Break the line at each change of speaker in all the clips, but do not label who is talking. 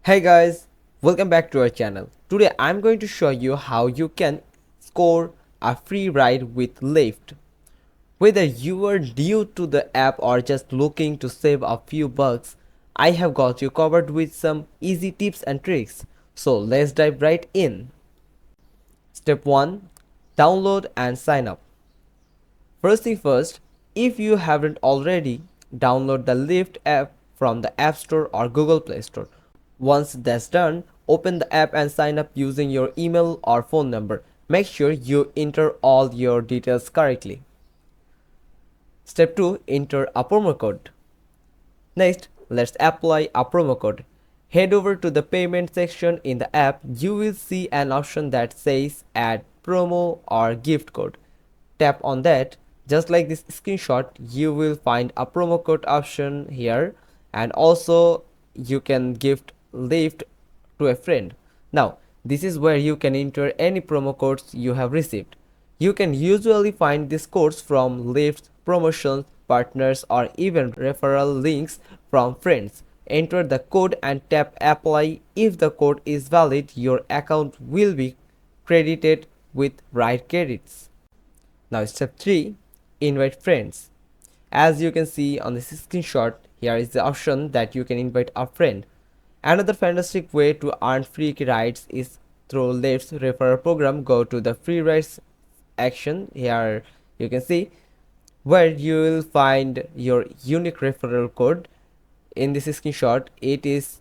Hey guys, welcome back to our channel. Today I'm going to show you how you can score a free ride with Lyft. Whether you are new to the app or just looking to save a few bucks, I have got you covered with some easy tips and tricks. So let's dive right in. Step 1. Download and sign up. First thing first, if you haven't already, download the Lyft app from the App Store or Google Play Store. Once that's done, open the app and sign up using your email or phone number. Make sure you enter all your details correctly. Step 2. Enter a promo code. Next, let's apply a promo code. Head over to the payment section in the app. You will see an option that says add promo or gift code. Tap on that. Just like this screenshot, you will find a promo code option here, and also you can gift Lyft to a friend. Now, this is where you can enter any promo codes you have received. You can usually find these codes from Lyft promotions, partners, or even referral links from friends. Enter the code and tap apply. If the code is valid, your account will be credited with ride credits. Now step 3. Invite friends. As you can see on this screenshot, here is the option that you can invite a friend. Another fantastic way to earn free rides is through Lyft's referral program. Go to the free rides action. Here you can see where you will find your unique referral code. In this screenshot, it is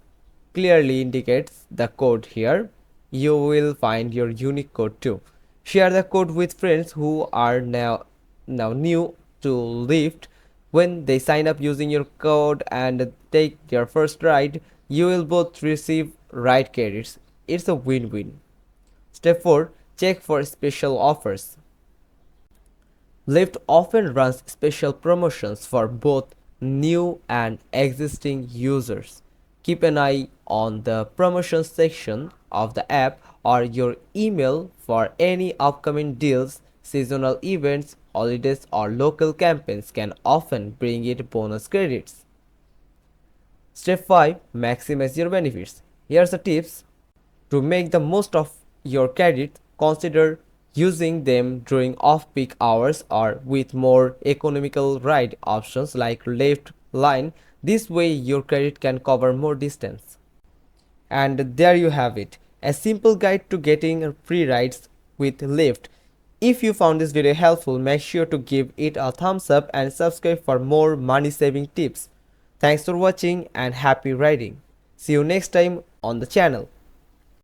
clearly indicates the code here. You will find your unique code too. Share the code with friends who are now new to Lyft. When they sign up using your code and take their first ride, you will both receive ride credits. It's a win-win. Step 4. Check for special offers. Lyft often runs special promotions for both new and existing users. Keep an eye on the promotions section of the app or your email for any upcoming deals. Seasonal events, holidays, or local campaigns can often bring it bonus credits. Step 5. Maximize your benefits. Here's the tips. To make the most of your credits, consider using them during off-peak hours or with more economical ride options like Lyft Line. This way your credit can cover more distance. And there you have it, a simple guide to getting free rides with Lyft. If you found this video helpful, make sure to give it a thumbs up and subscribe for more money-saving tips. Thanks for watching and happy riding. See you next time on the channel.